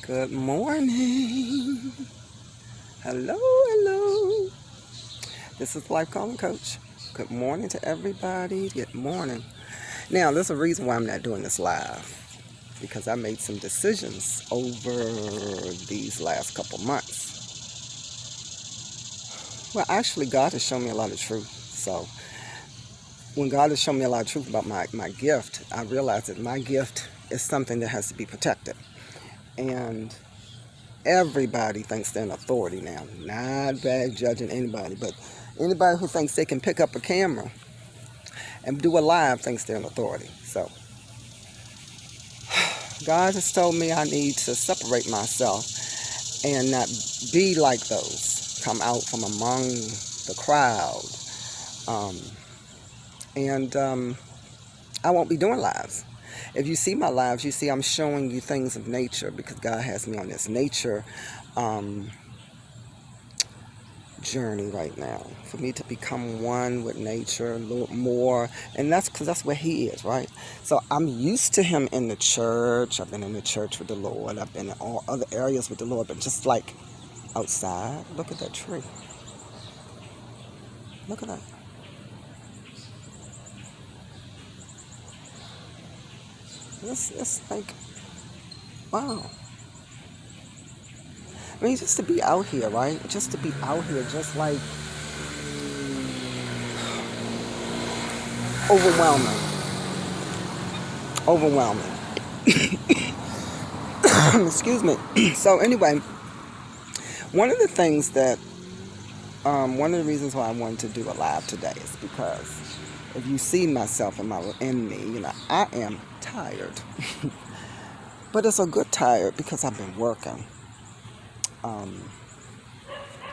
Good morning. Hello, hello. This is Life Calling Coach. Good morning to everybody. Good morning. Now, there's a reason why I'm not doing this live. Because I made some decisions over these last couple months. Well, actually, God has shown me a lot of truth. So, when God has shown me a lot of truth about my gift, I realized that my gift is something that has to be protected. And everybody thinks they're an authority now. Not bad judging anybody, but anybody who thinks they can pick up a camera and do a live thinks they're an authority. So God has told me I need to separate myself and not be like those. Come out from among the crowd. And I won't be doing lives. If you see my lives, you see I'm showing you things of nature because God has me on this nature journey right now, for me to become one with nature a little more, and that's because that's where He is, right? So I'm used to Him in the church. I've been in the church with the Lord. I've been in all other areas with the Lord, but just like outside, look at that tree. Look at that. It's like, wow. I mean, just to be out here, right? Just to be out here, just like overwhelming. Excuse me. So anyway, one of the things that, one of the reasons why I wanted to do a live today is because if you see myself in me, I am tired. But it's a good tired because I've been working.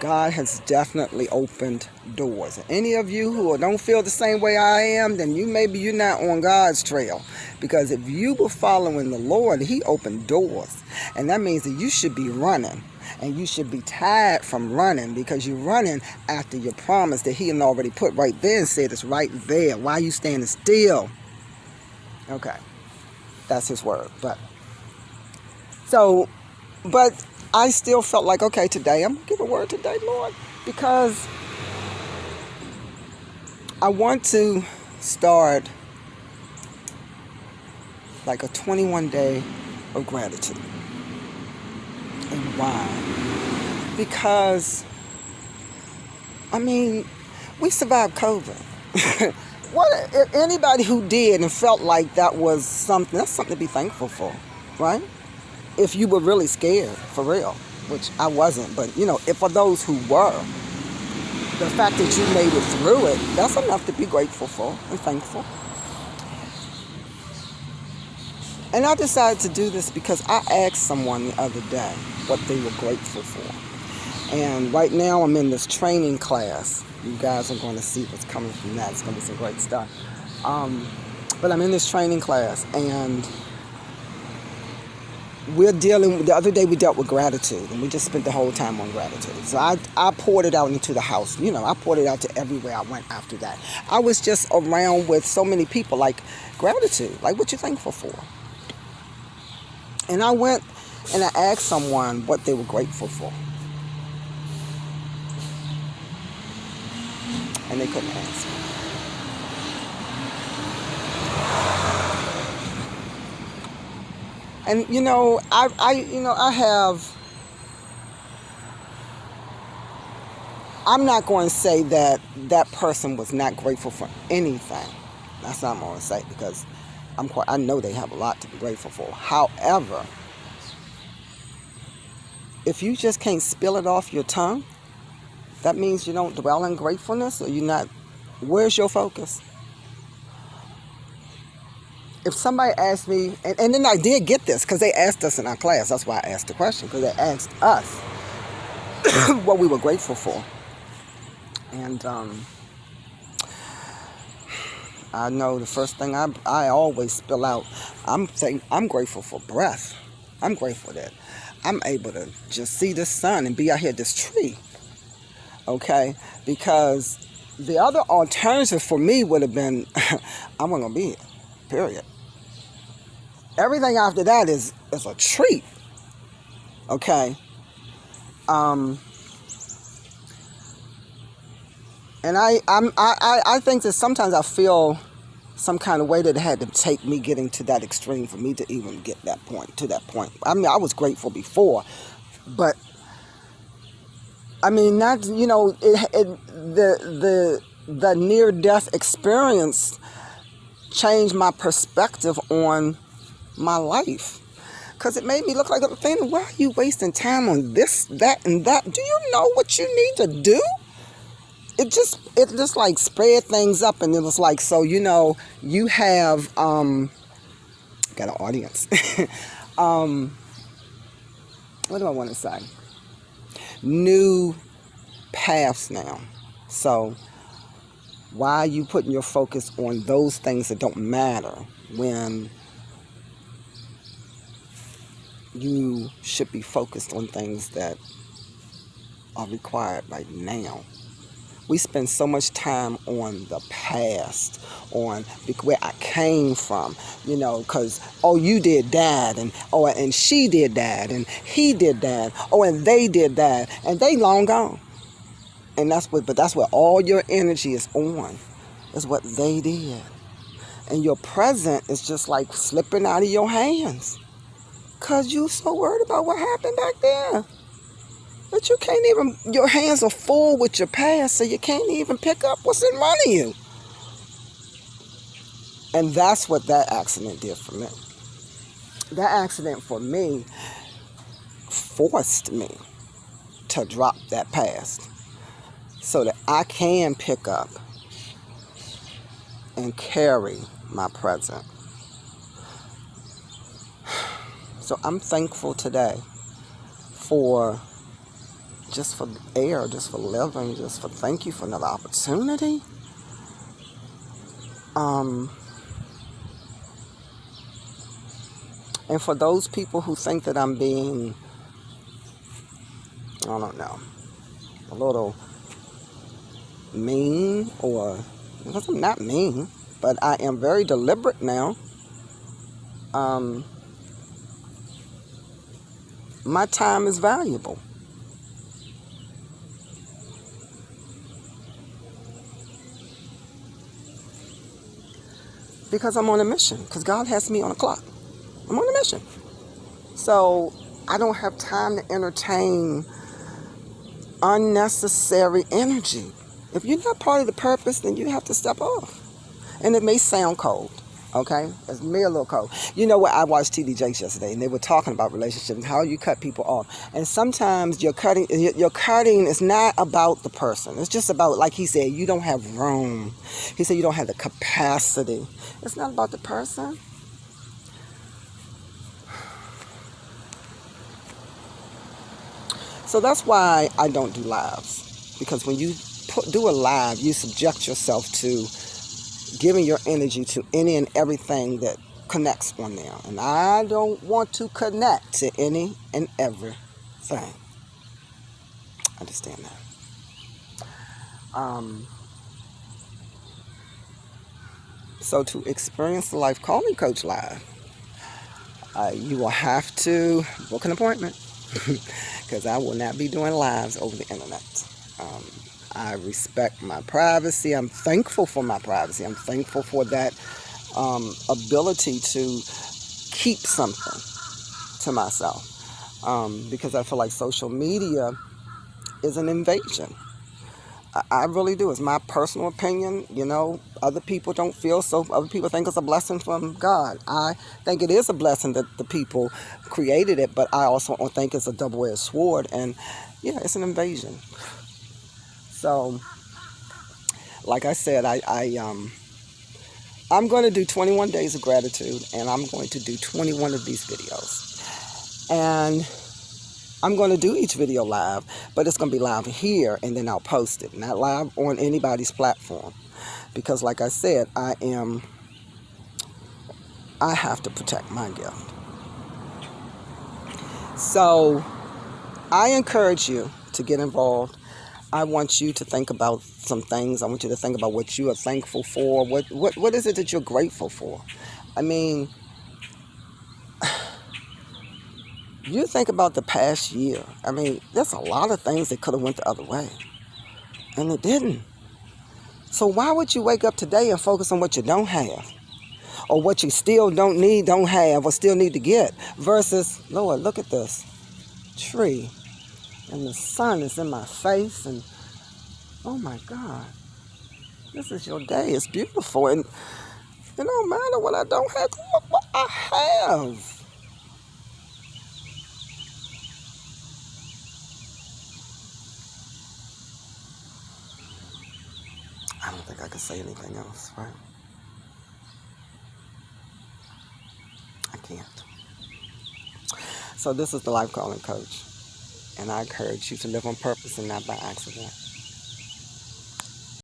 God has definitely opened doors. Any of you who don't feel the same way I am, then maybe you're not on God's trail. Because if you were following the Lord, He opened doors. And that means that you should be running. And you should be tired from running because you're running after your promise that He had already put right there and said it's right there. Why are you standing still? Okay. That's His word. But I still felt like, okay, today I'm going to give a word today, Lord, because I want to start like a 21-day of gratitude. And why? Because, we survived COVID. What if anybody who did and felt like that's something to be thankful for, right? If you were really scared, for real, which I wasn't, but if for those who were, the fact that you made it through it, that's enough to be grateful for and thankful. And I decided to do this because I asked someone the other day what they were grateful for. And right now I'm in this training class. You guys are going to see what's coming from that. It's going to be some great stuff. But I'm in this training class, and the other day we dealt with gratitude, and we just spent the whole time on gratitude. So I poured it out into the house. I poured it out to everywhere I went after that. I was just around with so many people, like gratitude, like what you thankful for. And I went and I asked someone what they were grateful for. And they couldn't answer. And I'm not going to say that person was not grateful for anything. That's not what I'm going to say, because I know they have a lot to be grateful for. However, if you just can't spill it off your tongue, that means you don't dwell in gratefulness, or where's your focus? If somebody asked me, and then I did get this, because they asked us in our class, that's why I asked the question, because they asked us what we were grateful for. And I know the first thing I always spill out, I'm grateful for breath. I'm grateful that I'm able to just see the sun and be out here at this tree. Okay? Because the other alternative for me would have been, I'm not going to be here. Period. Everything after that is a treat. Okay. And I think that sometimes I feel some kind of way that it had to take me getting to that extreme for me to even get to that point. I mean, I was grateful before, but I mean, not, the near death experience changed my perspective on my life. Because it made me look like, Athena, why are you wasting time on this, that, and that? Do you know what you need to do? It just like spread things up, and it was like, so, you have, got an audience. What do I want to say? New paths now. So why are you putting your focus on those things that don't matter when you should be focused on things that are required right now? We spend so much time on the past, on where I came from, because, oh, you did that, and she did that, and he did that, oh, and they did that, and they long gone. And that's where all your energy is on, is what they did. And your present is just like slipping out of your hands, because you're so worried about what happened back there. But you can't even, your hands are full with your past, so you can't even pick up what's in front of you. And that's what that accident did for me. That accident for me forced me to drop that past so that I can pick up and carry my present. So I'm thankful today for air, just for living, just for thank you for another opportunity. And for those people who think that I'm being, I don't know, a little mean, because I'm not mean, but I am very deliberate now. My time is valuable. Because I'm on a mission. Because God has me on a clock. I'm on a mission. So I don't have time to entertain unnecessary energy. If you're not part of the purpose, then you have to step off. And it may sound cold, okay? It's me a little cold. You know what? I watched TD Jakes yesterday, and they were talking about relationships and how you cut people off. And sometimes your cutting is not about the person. It's just about, like he said, you don't have room. He said you don't have the capacity. It's not about the person. So that's why I don't do lives. Because when you do a live, you subject yourself to giving your energy to any and everything that connects on there. And I don't want to connect to any and everything. Understand that. So to experience the Life Calling Coach Live, you will have to book an appointment. Because I will not be doing lives over the internet. I respect my privacy. I'm thankful for my privacy. I'm thankful for that ability to keep something to myself. Because I feel like social media is an invasion. I really do. It's my personal opinion. Other people don't feel so. Other people think it's a blessing from God. I think it is a blessing that the people created it, but I also think it's a double-edged sword. And yeah, it's an invasion. So, like I said, I'm going to do 21 days of gratitude, and I'm going to do 21 of these videos. And I'm going to do each video live, but it's going to be live here, and then I'll post it. Not live on anybody's platform. Because like I said, I have to protect my gift. So I encourage you to get involved. I want you to think about some things. I want you to think about what you are thankful for. What is it that you're grateful for? I mean, You think about the past year. I mean, there's a lot of things that could have went the other way, and it didn't. So why would you wake up today and focus on what you don't have, or what you still don't need, don't have, or still need to get, versus, Lord, look at this tree, and the sun is in my face, and oh my God, this is your day. It's beautiful, and it don't matter what I don't have. Look what I have. I don't think I can say anything else, right? I can't. So this is the Life Calling Coach, and I encourage you to live on purpose and not by accident.